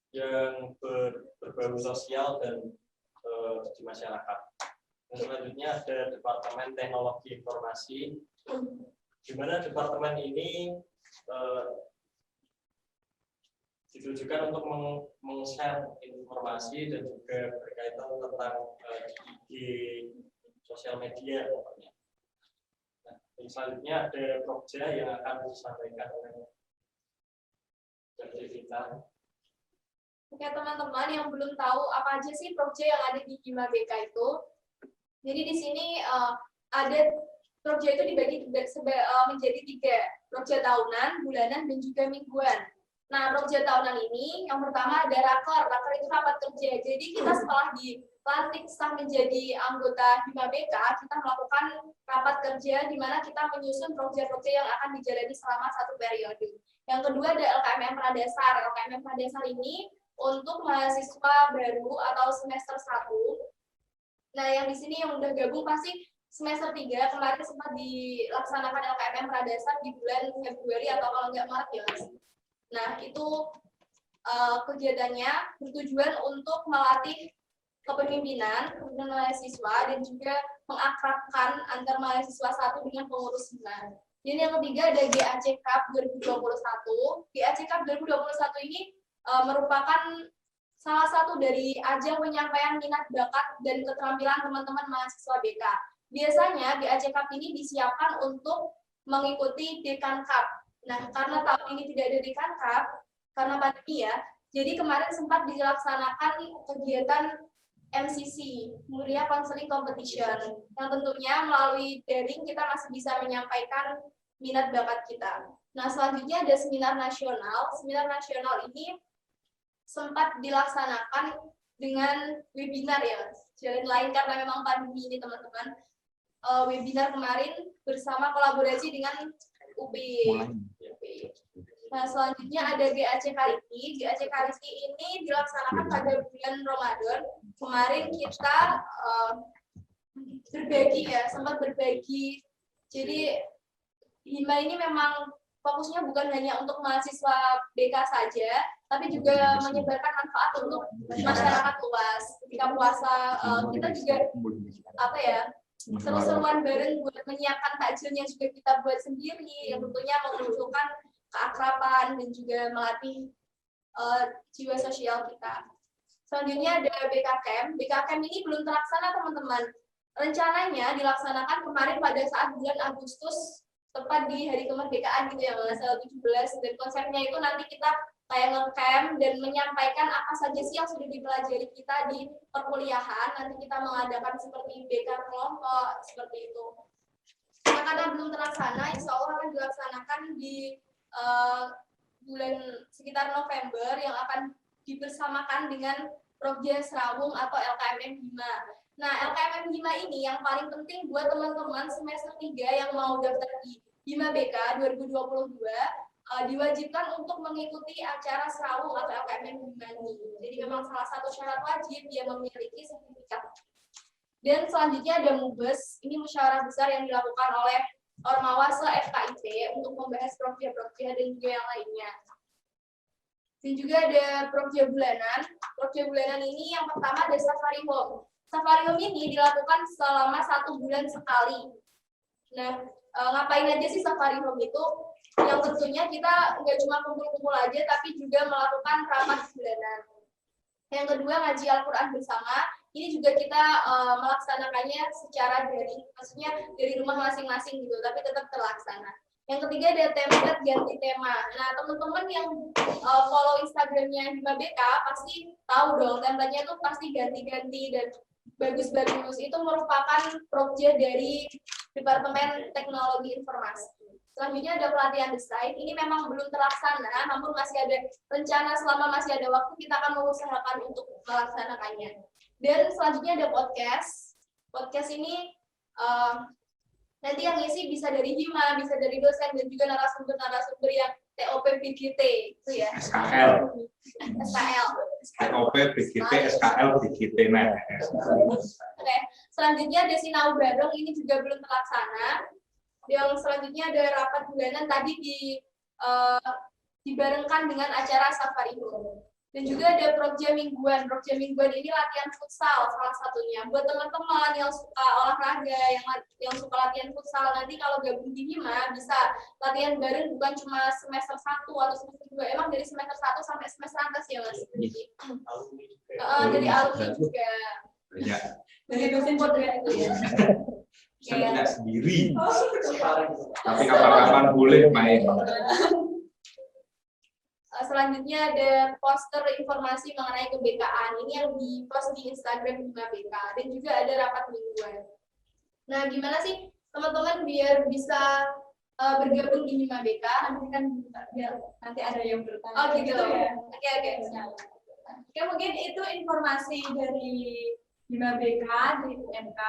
S3: yang berbau sosial dan di masyarakat. Dan selanjutnya ada departemen teknologi informasi, di mana departemen ini ditujukan untuk meng-share informasi dan juga berkaitan tentang di sosial media pokoknya. Nah, yang selanjutnya ada Prokja yang akan disampaikan oleh kita.
S1: Oke teman-teman yang belum tahu apa aja sih Prokja yang ada di Hima BK itu. Jadi di sini ada Prokja itu dibagi menjadi 3, Prokja tahunan, bulanan, dan juga mingguan. Nah, Prokja tahunan ini yang pertama ada raker itu rapat kerja. Jadi kita setelah dilantik sah menjadi anggota Hima BK, kita melakukan rapat kerja di mana kita menyusun Prokja-Prokja yang akan dijalani selama 1 periode. Yang kedua ada LKMM Pradasar. LKMM Pradasar ini untuk mahasiswa baru atau semester 1. Nah, yang di sini yang udah gabung pasti semester 3, kemarin sempat dilaksanakan LKMM Pradasar di bulan Februari atau kalau nggak Maret ya, Mas. Nah, itu kegiatannya bertujuan untuk melatih kepemimpinan mahasiswa dan juga mengakrabkan antar mahasiswa satu dengan pengurus Hima. Jadi yang ketiga ada GAC Cup 2021. GAC Cup 2021 ini merupakan salah satu dari ajang penyampaian minat bakat dan keterampilan teman-teman mahasiswa BK. Biasanya GAC Cup ini disiapkan untuk mengikuti Dekan Cup. Nah, karena tahun ini tidak ada Dekan Cup, karena pandemi ya, jadi kemarin sempat dilaksanakan kegiatan MCC, Muria Counseling Competition, yang tentunya melalui daring kita masih bisa menyampaikan minat bakat kita. Nah, selanjutnya ada seminar nasional. Seminar nasional ini sempat dilaksanakan dengan webinar ya, jalan lain karena memang pandemi ini teman-teman. Webinar kemarin bersama kolaborasi dengan UP. Nah, selanjutnya ada GAC Kariki. GAC Kariki ini dilaksanakan pada bulan Ramadan. Kemarin kita berbagi ya, sempat berbagi. Jadi Hima ini memang fokusnya bukan hanya untuk mahasiswa BK saja, tapi juga menyebarkan manfaat untuk masyarakat luas. Ketika puasa kita juga seru-seruan bareng buat menyiapkan takjilnya juga kita buat sendiri, yang tentunya memunculkan keakraban dan juga melatih jiwa sosial kita. Selanjutnya ada BK Camp. BK Camp ini belum terlaksana teman-teman. Rencananya dilaksanakan kemarin pada saat bulan Agustus tepat di hari kemerdekaan gitu ya Mas, 17, dan konsepnya itu nanti kita kayak nge-camp dan menyampaikan apa saja sih yang sudah dipelajari kita di perkuliahan. Nanti kita mengadakan seperti BK kelompok seperti itu. Nah, karena belum terlaksana, insya Allah akan dilaksanakan di bulan sekitar November yang akan dibersamakan dengan Prokja Serawung atau LKMM Hima. Nah, LKMM Hima ini yang paling penting buat teman-teman semester 3 yang mau daftar di Hima BK 2022, diwajibkan untuk mengikuti acara Serawung atau LKMM Hima ini. Jadi memang salah satu syarat wajib dia memiliki sertifikat. Dan selanjutnya ada MUBES, ini musyawarah besar yang dilakukan oleh Ormawase FKIP untuk membahas prokja-prokja dan juga yang lainnya. Dan juga ada prokja bulanan. Prokja bulanan ini yang pertama ada Safari Home. Safari Home ini dilakukan selama 1 bulan sekali. Nah, ngapain aja sih Safari Home itu? Yang tentunya kita nggak cuma kumpul-kumpul aja, tapi juga melakukan rapat bulanan. Yang kedua, ngaji Al-Quran bersama. Ini juga kita melaksanakannya secara daring, maksudnya dari rumah masing-masing gitu, tapi tetap terlaksana. Yang ketiga ada template ganti tema. Nah, teman-teman yang follow Instagramnya Hima BK pasti tahu dong, template-nya tuh pasti ganti-ganti dan bagus-bagus. Itu merupakan prokja dari Departemen Teknologi Informasi. Selanjutnya ada pelatihan desain. Ini memang belum terlaksana, namun masih ada rencana selama masih ada waktu kita akan mengusahakan untuk melaksanakannya. Dan selanjutnya ada podcast. Podcast ini nanti yang ngisi bisa dari Hima, bisa dari dosen, dan juga narasumber-narasumber yang TOP BGT itu ya.
S2: SKL.
S1: SKL.
S2: TOP BGT, SKL, BGT. Nah.
S1: Oke. Selanjutnya ada sinau bareng, ini juga belum terlaksana. Yang selanjutnya ada rapat bulanan tadi dibarengkan dengan acara Safari Home. Dan juga ada prokja mingguan. Prokja mingguan ini latihan futsal salah satunya. Buat teman-teman yang suka olahraga, yang suka latihan futsal, nanti kalau gabung di Hima bisa latihan bareng, bukan cuma semester 1 atau semester 2. Emang dari semester 1 sampai semester atas ya Mas? Dari alumni juga.
S2: Ya.
S1: Dari dosen juga itu ya.
S2: Saya tidak sendiri. Tapi kapan-kapan boleh main.
S1: Selanjutnya ada poster informasi mengenai kebekaan. Ini yang di-post di Instagram Hima BK. Dan juga ada rapat mingguan. Nah, gimana sih teman-teman biar bisa bergabung di Hima BK?
S4: Nanti ada yang bertanya.
S1: Oh gitu ya. Oke.
S4: Oke, mungkin itu informasi dari Hima BK, dari UMK.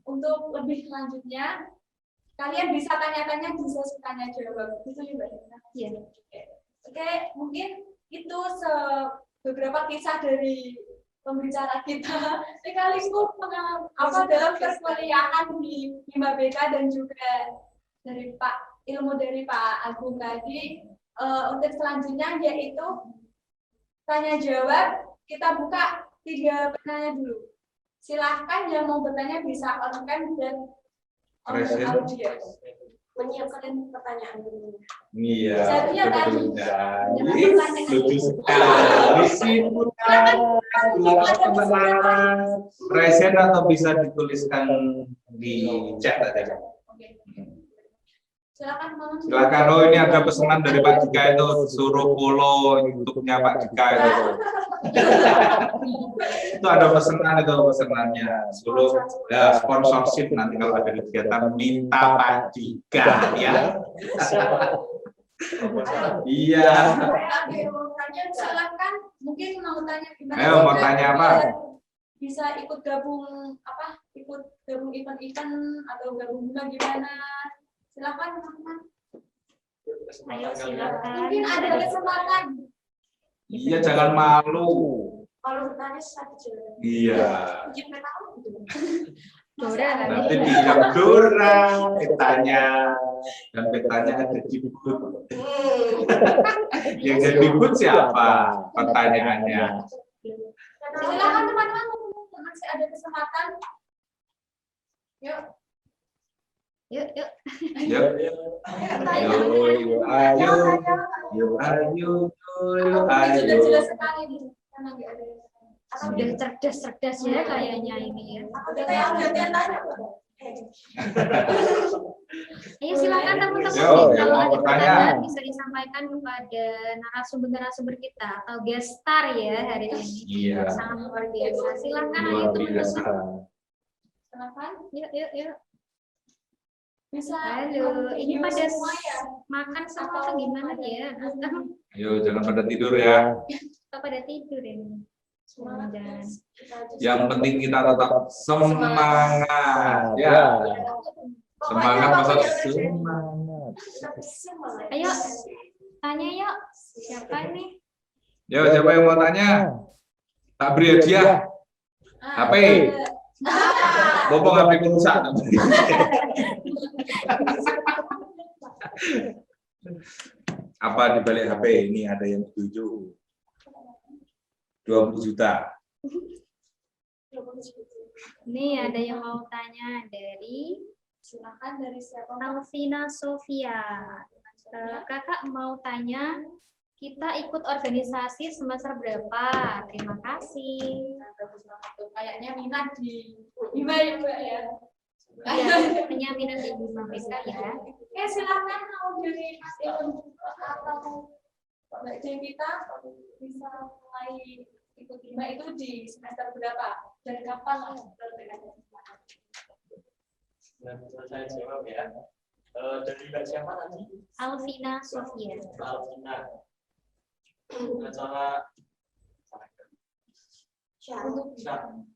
S4: Untuk lebih lanjutnya, kalian bisa tanya-tanya di sesi tanya jawab. Itu juga. Iya. Oke, mungkin itu beberapa kisah dari pembicara kita sekaligus dalam perkuliahan di Hima BK dan juga dari dari Pak Agung tadi. Untuk selanjutnya yaitu tanya jawab. Kita buka 3 penanya dulu. Silahkan yang mau bertanya bisa on cam dan on audio. Menyiapkan pertanyaan dulu.
S2: Iya.
S4: Satunya tadi.
S2: Lucu sekali sih. Present atau bisa dituliskan di chat aja. Silakan. Oh, ini ada pesanan dari Pak Dika itu, suruh follow YouTube-nya Pak Dika itu. Itu ada pesanannya. Suruh sponsorship nanti kalau ada kegiatan minta Pak Dika ya.
S4: Iya. Silakan. Mungkin mau tanya gimana?
S2: Ayo mau tanya apa?
S4: Bisa ikut gabung event-event atau gabung gimana? Silakan teman-teman.
S6: Ayo silakan.
S4: Mungkin ada kesempatan.
S2: Iya, jangan malu.
S4: Kalau bertanya saja.
S2: Iya.
S6: Dora.
S2: Nanti dijawab Dora, ditanya dan bertanya ada Jibut. Yang jadi Jibut siapa? Pertanyaannya.
S4: Silakan teman-teman, masih ada kesempatan. Yuk.
S6: Yuk.
S2: Ayo.
S4: Sudah jelas sekali nih, karena nggak ada.
S6: Sudah cerdas-cerdas ya kayaknya ini ya.
S1: Kita yang gantian tanya.
S6: Ayo silakan teman-teman
S2: Yo, yang
S6: kalau
S2: mau
S6: ada
S2: bertanya.
S6: pertanyaan bisa disampaikan kepada narasumber kita atau guest star ya hari ini.
S2: Iya.
S6: Sangat luar biasa. Silakan ayo
S2: Luar
S6: teman-teman.
S2: biasa.
S1: Silakan.
S6: Yuk.
S1: Bisa.
S6: Halo, ini pada
S1: semua ya.
S6: makan semua atau gimana ya?
S2: Ayo jangan pada tidur ya.
S6: Atau pada tidur ini?
S1: Semangat,
S6: Jangan.
S1: guys.
S2: Yang penting kita tetap semangat. Ya. Semangat masa
S5: Semangat.
S6: Ayo, tanya yuk. Siapa ini?
S2: Yo, siapa yang mau tanya? Tak beri hadiah. HP. Bopong HP ku rusak. Apa di balik HP ini ada yang setuju? 20 juta.
S6: Nih ada yang mau tanya dari
S1: Silakan dari siapa?
S6: Alvina Sofia. Kakak mau tanya, kita ikut organisasi semester berapa? Terima kasih.
S1: Kayaknya minat di gimana ya Mbak ya?
S6: Ya, hanya minat ibu Mafisa ya.
S1: Oke, silakan mau dari Mas Iwan atau Mbak Devita bisa mulai ikut hima itu di semester berapa dan kapan
S3: Nah, bisa saya jawab ya. Dari Mbak siapa tadi?
S6: Alvina Sofia.
S3: Alvina. Acara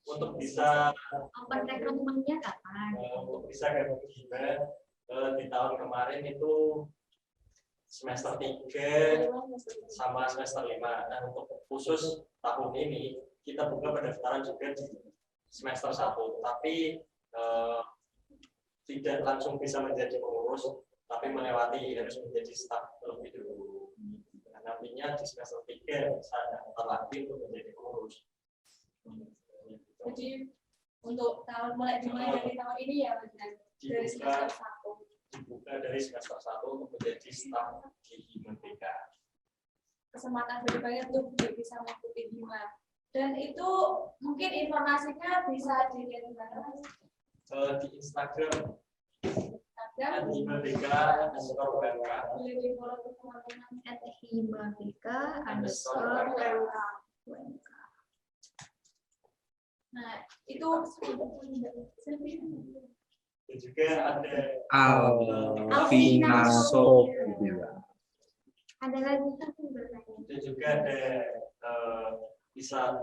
S3: untuk bisa
S6: Open recruitment-nya kapan?
S3: untuk bisa gabung hima di tahun kemarin itu semester 3 sama semester 5. Dan untuk khusus tahun ini kita buka pendaftaran juga di semester 1, tapi tidak langsung bisa menjadi pengurus, tapi melewati harus menjadi staf terlebih dulu. Dan nantinya di semester 3 bisa daftar lagi untuk menjadi pengurus.
S1: Jadi untuk mulai dari tahun ini ya Mas, dari semester 1.
S3: Dibuka dari semester 1 untuk menjadi staf di HIMA.
S1: Kesempatan berbanyak untuk bisa mengikuti hima. Dan itu mungkin informasinya bisa dilihat di mana?
S3: Di Instagram
S1: Instagram,
S3: @himabk_bk.
S1: boleh di follow teman-teman.
S6: @himabk_bk.
S1: Nah, itu
S3: Dan juga ada
S2: Alvina Sofia.
S6: Ada lagi kan yang bertanya?
S3: dan juga ada bisa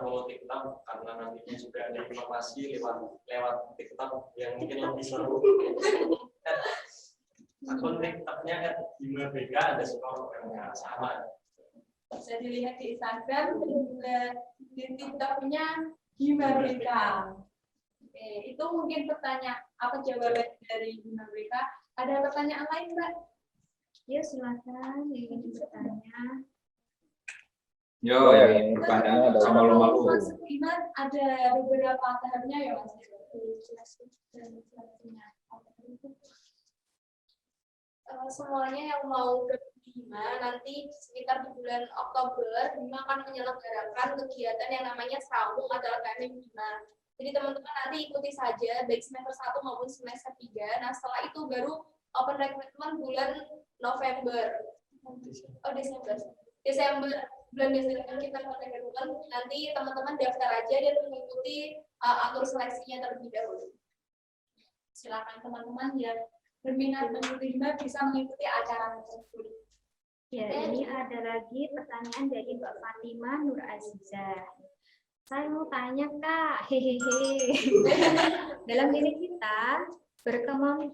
S3: follow TikTok karena nantinya juga ada informasi lewat TikTok yang mungkin lebih seru. Akun TikToknya @himabk ada skor yang sama.
S1: bisa dilihat di Instagram dan juga di TikToknya HIMABK. Oke, itu mungkin pertanyaan apa jawaban dari HIMABK. Ada pertanyaan lain, Mbak?
S6: Ya silakan yang ingin bertanya.
S2: Yo, yang pertanyaan ada malu-malu.
S1: Masuk hima ada beberapa tahapnya ya, Mas. Semuanya yang mau ke hima nanti sekitar di bulan Oktober hima akan menyelenggarakan kegiatan yang namanya Srawung atau Akademi Hima. Jadi teman-teman nanti ikuti saja baik semester 1 maupun semester 3. Nah, setelah itu baru open recruitment bulan November. Oh, Desember. Bulan Desember kita open recruitment. Nanti teman-teman daftar aja dan mengikuti alur seleksinya terlebih dahulu. Silakan teman-teman yang berminat mengikuti hima bisa mengikuti acara tersebut.
S6: Ya, ini ada lagi pertanyaan dari Mbak Fatima Nur Azizah. Saya mau tanya Kak, hehehe. Dalam diri kita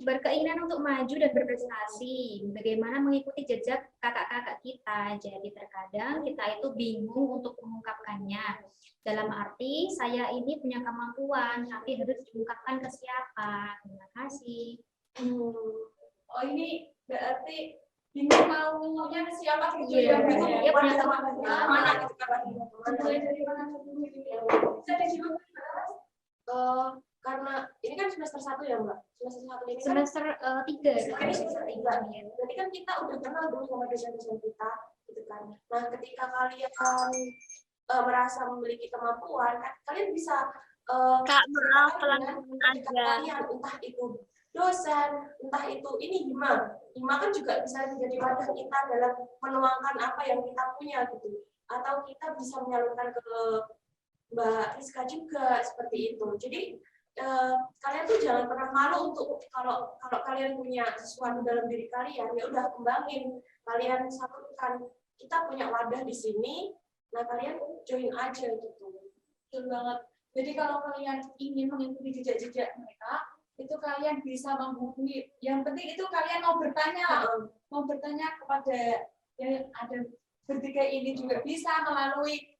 S6: berkeinginan untuk maju dan berprestasi, bagaimana mengikuti jejak kakak-kakak kita. Jadi terkadang kita itu bingung untuk mengungkapkannya. Dalam arti saya ini punya kemampuan, tapi harus diungkapkan ke siapa. Terima kasih.
S1: Oh, ini berarti bingung maunya ke siapa gitu
S6: Iya,
S1: ya?
S6: dia punya kemampuan.
S1: Mana gitu kan? Bisa dijawab karena ini kan semester 1 ya Mbak. Semester 1 ini kan
S6: Semester 3.
S1: ini semester 3. Berarti kan kita udah kenal dulu sama dosen-dosen kita. gitu kan. Nah, ketika kalian merasa memiliki kemampuan, kalian bisa
S6: Kak, maaf,
S1: dengan
S6: pelan-pelan aja.
S1: kalian, entah itu dosen, entah itu ini hima kan juga bisa menjadi wadah kita dalam menuangkan apa yang kita punya gitu, atau kita bisa menyalurkan ke Mbak Rizka juga seperti itu. Jadi kalian tuh jangan pernah malu untuk kalau kalian punya sesuatu dalam diri kalian, ya udah kembangin, kalian salurkan. Kita punya wadah di sini, nah kalian join aja gitu.
S4: Betul banget. Jadi kalau kalian ingin mengikuti jejak-jejak mereka, itu kalian bisa menghubungi. Yang penting itu kalian mau bertanya kepada yang ada bertiga ini juga bisa melalui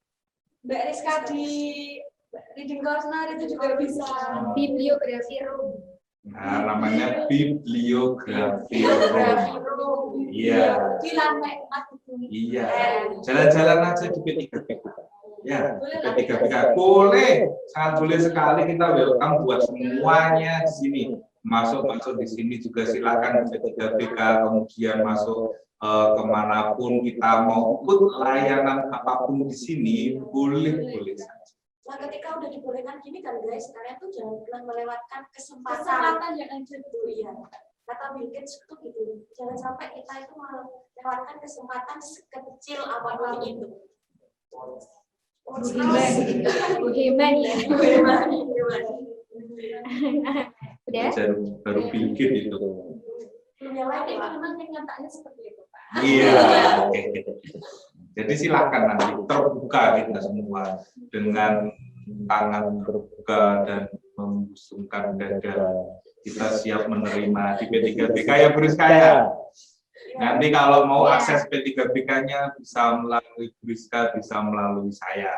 S4: Mbak Rizka di Reading Corner itu juga bisa.
S6: Bibliografi room.
S2: Nah, namanya bibliografi.
S1: room.
S2: Iya.
S4: Di lantai 4 itu.
S2: Iya. Jalan-jalan aja di P3P. Ya, P3P. Boleh, sangat boleh sekali, kita welcome buat semuanya di sini. Masuk di sini juga silakan P3PK, kemudian masuk kemanapun kita mau ikut layanan apapun di sini, boleh saja.
S1: Nah, ketika udah dibolehkan gini kan guys, kalian tuh jangan pernah melewatkan kesempatan
S4: yang ada
S1: itu ya. Kata Bill Gates itu gitu, jangan sampai kita itu melewatkan kesempatan sekecil apapun itu.
S6: Budiman ya. Udah?
S2: Baru Bill Gates itu.
S4: Tapi memang kenyataannya seperti itu, Pak.
S2: Iya. Jadi silakan nanti terbuka kita semua dengan tangan terbuka dan membusungkan dada. Kita siap menerima di P3PK ya, Bu Rizka ya. Nanti kalau mau akses P3PK-nya bisa melalui Bu Rizka, bisa melalui saya.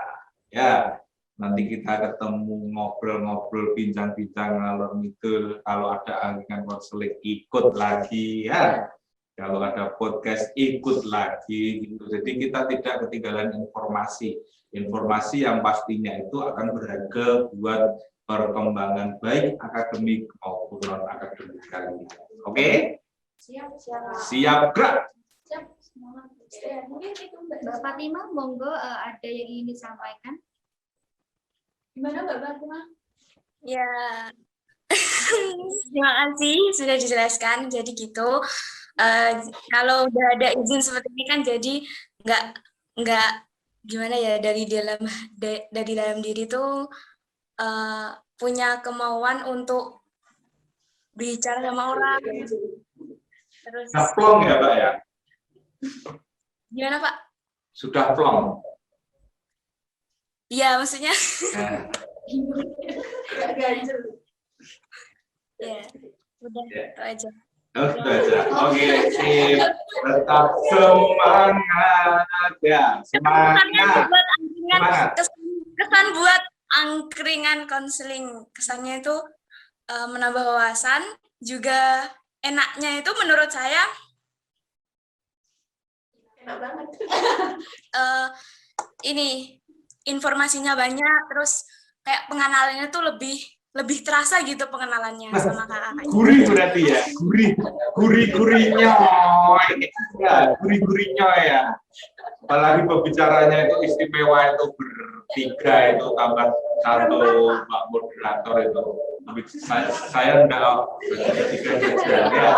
S2: Ya, nanti kita ketemu ngobrol-ngobrol, bincang-bincang ngalor ngidul. Kalau ada anggaran konseling ikut lagi ya. Kalau ada podcast ikut lagi gitu. Jadi kita tidak ketinggalan informasi yang pastinya itu akan berharga buat perkembangan baik akademik maupun non akademik kalian. Oke? Siap gerak.
S4: Mungkin itu
S6: Mbak Fatima, monggo ada yang ingin disampaikan.
S4: Gimana Mbak Fatima?
S7: Ya, terima kasih sudah dijelaskan. Jadi gitu. Kalau udah ada izin seperti ini kan jadi nggak gimana ya, dari dalam diri tuh punya kemauan untuk bicara sama orang. Terus
S2: Plong ya Pak ya?
S7: gimana Pak?
S2: Sudah plong.
S7: Iya maksudnya ya udah itu aja.
S2: Oh, sudah aja. Oke, sip. Tetap semangat ya. Semangat.
S7: Buat angkringan,
S2: Semangat.
S7: kesan buat angkringan konseling, kesannya itu menambah wawasan, juga enaknya itu menurut saya
S1: Enak banget.
S7: ini informasinya banyak, terus kayak pengenalannya tuh lebih terasa gitu pengenalannya sama kakak.
S2: Gurih berarti ya, gurih-gurihnya ya, gurih-gurihnya ya. Apalagi pembicaranya itu istimewa, itu bertiga, itu tambah satu Pak moderator itu. Saya enggak bertiga saja ya.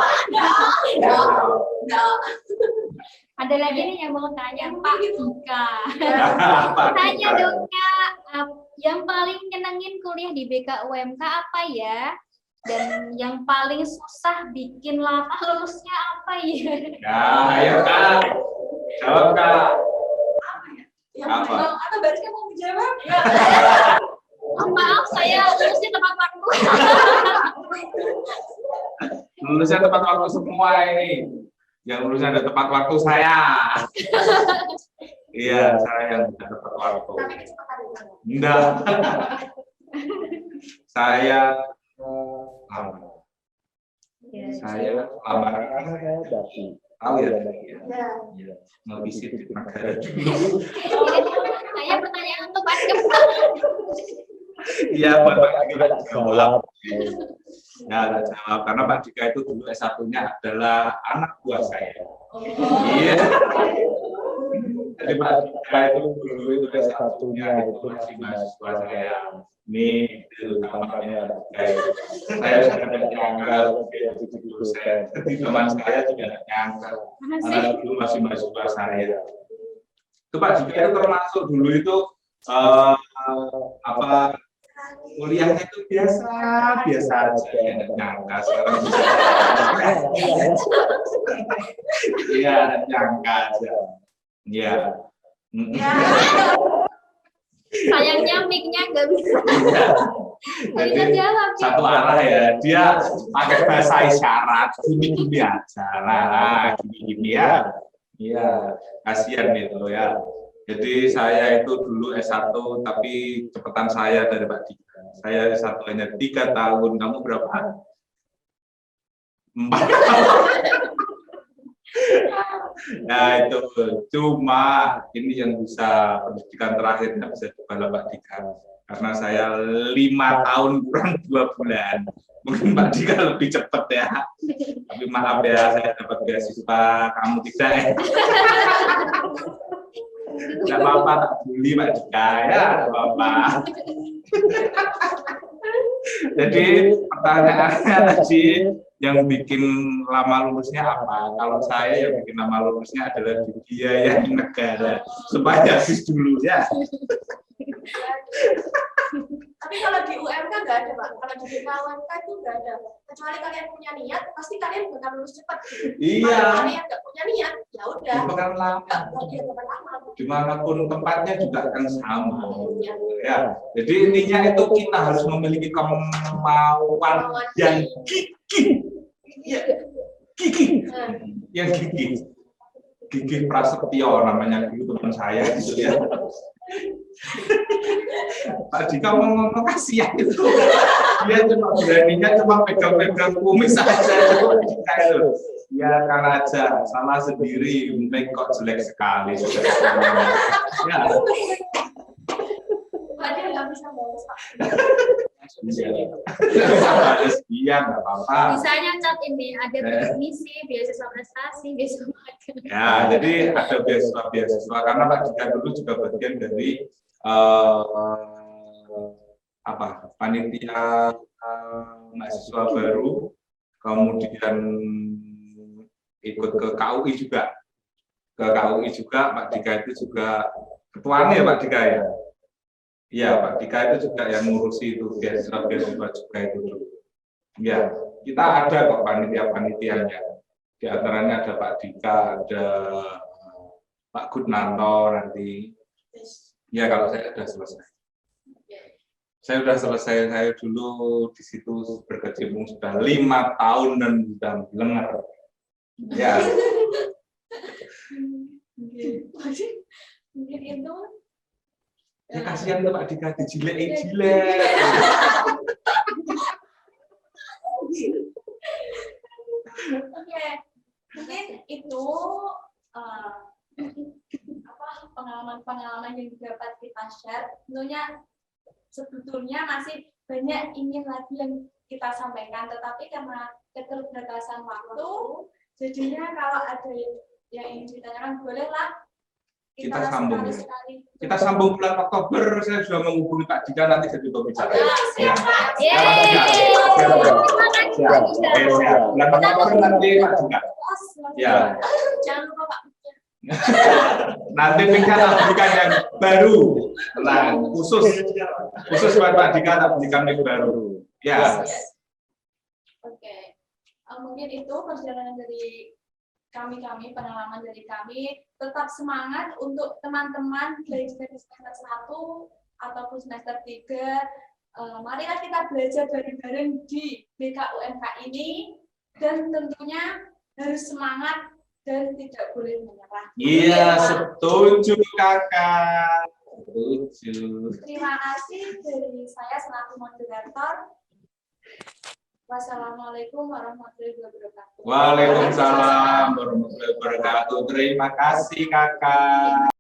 S6: Ada lagi nih yang mau tanya Pak Dika.
S2: Pak
S6: Tanya
S2: Dika.
S6: dong Kak, yang paling nyenengin kuliah di BKUMK apa ya? Dan yang paling susah bikin lama lulusnya apa ya?
S2: Ya, ayo Kak. Jawab Kak.
S1: Yang
S2: Apa?
S1: paling atau barisnya mau menjawab?
S6: Maaf, saya lulusnya tepat waktu.
S2: Lulusnya tepat waktu semua ini. Yang lulusnya ada tepat waktu saya. Iya, saya yang tidak tepat waktu.
S1: Tapi kecepatan itu.
S2: Enggak. Saya lama. Saya lama. Tahu ya?
S1: Ya.
S2: Ngabisin di negara dulu.
S6: Saya pertanyaan untuk Pak Dika.
S2: Iya, Bapak
S5: Kita tak jawab.
S2: Ya, tak jawab. Karena Pak Dika itu dulu S1-nya adalah anak buah saya. Iya. Jadi Pak Dika itu dulu itu S1-nya itu masih mahasiswa saya. Ini itu tampaknya ada saya sudah tidak nyangka dia jadi dosen. Teman saya juga tidak nyangka. Karena dulu masih mahasiswa saya. Itu Pak Dika itu termasuk dulu itu apa kuliahnya itu biasa aja, tidak nyangka sekarang bisa. Iya, nyangka aja. Iya.
S6: Sayangnya mic-nya nggak bisa.
S2: Jadi
S6: jawab.
S2: satu arah ya, dia pakai bahasa isyarat, gini-gini aja lah, gini-gini ya. Iya, kasihan itu ya. Jadi saya itu dulu S1 tapi cepetan saya dari Pak Dika. Saya S1 hanya 3 tahun, kamu berapa? 4 tahun. Nah itu cuma ini yang bisa pendidikan terakhirnya bisa dibalas Pak Dika. Karena saya 5 tahun kurang 2 bulan. Mungkin Pak Dika lebih cepat ya. Tapi maaf ya, saya dapat beasiswa, kamu tidak ya. Tidak apa-apa, tak bully Pak Dika ya, apa-apa. Jadi pertanyaannya tadi yang bikin lama lulusnya apa? Kalau saya yang bikin lama lulusnya adalah biaya negara supaya habis dulu ya.
S1: Tapi kalau di UMK nggak ada, Pak. Kalau di UMK itu nggak ada. Kecuali kalian punya niat, pasti kalian bakal lulus cepat.
S2: Iya.
S1: Kalau kalian nggak punya niat, ya udah.
S2: Bukan lama. Dimanapun tempatnya juga akan sama. Ya. Jadi intinya itu kita harus memiliki kemauan yang gigih. Ya. Gigih. Yang gigih. Gigih Prasetyo namanya dulu teman saya gitu ya. Pak Dika ngomong kasihan itu, dia cuma beraninya cuma pegang-pegang kumis aja itu. Ya kan aja, salah sendiri, mungkin kok jelek sekali. Ya.
S1: Pak dia nggak bisa balas, Pak.
S2: Iya, nggak apa-apa.
S6: Misalnya cat ini ada misi, beasiswa prestasi, beasiswa magang.
S2: Ya, jadi ada beasiswa karena Pak Dika dulu juga bagian dari panitia mahasiswa baru, kemudian ikut ke KUI juga. Ke KUI juga Pak Dika itu juga ketuanya ya Pak Dika ya. Iya, Pak Dika itu juga yang ngurusi itu beasiswa juga itu dulu. Ya, kita ada kok panitia-panitianya. Di antaranya ada Pak Dika, ada Pak Gudnanto nanti. Ya, kalau saya sudah selesai. Saya sudah selesai, saya dulu di situ berkecimpung sudah 5 tahun dan sudah melengar. Ya.
S1: Mungkin itu.
S2: Ya kasihan tuh Pak Dika dijilek-jilek.
S1: Oke, mungkin itu pengalaman-pengalaman yang dapat kita share. Sebetulnya masih banyak ingin lagi yang kita sampaikan, tetapi karena keterbatasan waktu, jadinya kalau ada yang ingin ditanyakan bolehlah
S2: kita sambung. Kita sambung bulan Oktober, saya sudah menghubungi Pak Dika nanti jadi pembicara.
S1: Siap, Pak.
S2: Bulan Oktober nanti Pak Dika. Ya.
S1: Jangan lupa Pak.
S2: Nanti tingkat pendidikan yang baru. Nah, khusus buat Pak Dika pendidikan yang baru. Ya.
S1: Oke. Mungkin itu perjalanan dari kami, pengalaman dari kami. Tetap semangat untuk teman-teman baik dari semester 1 ataupun semester 3. Marilah kita belajar bareng-bareng di BKUMK ini, dan tentunya harus semangat dan tidak boleh menyerah.
S2: Iya, setuju Kakak. Setuju.
S1: Terima kasih dari saya selaku moderator. Wassalamualaikum warahmatullahi wabarakatuh.
S2: Waalaikumsalam warahmatullahi wabarakatuh. Terima kasih Kakak.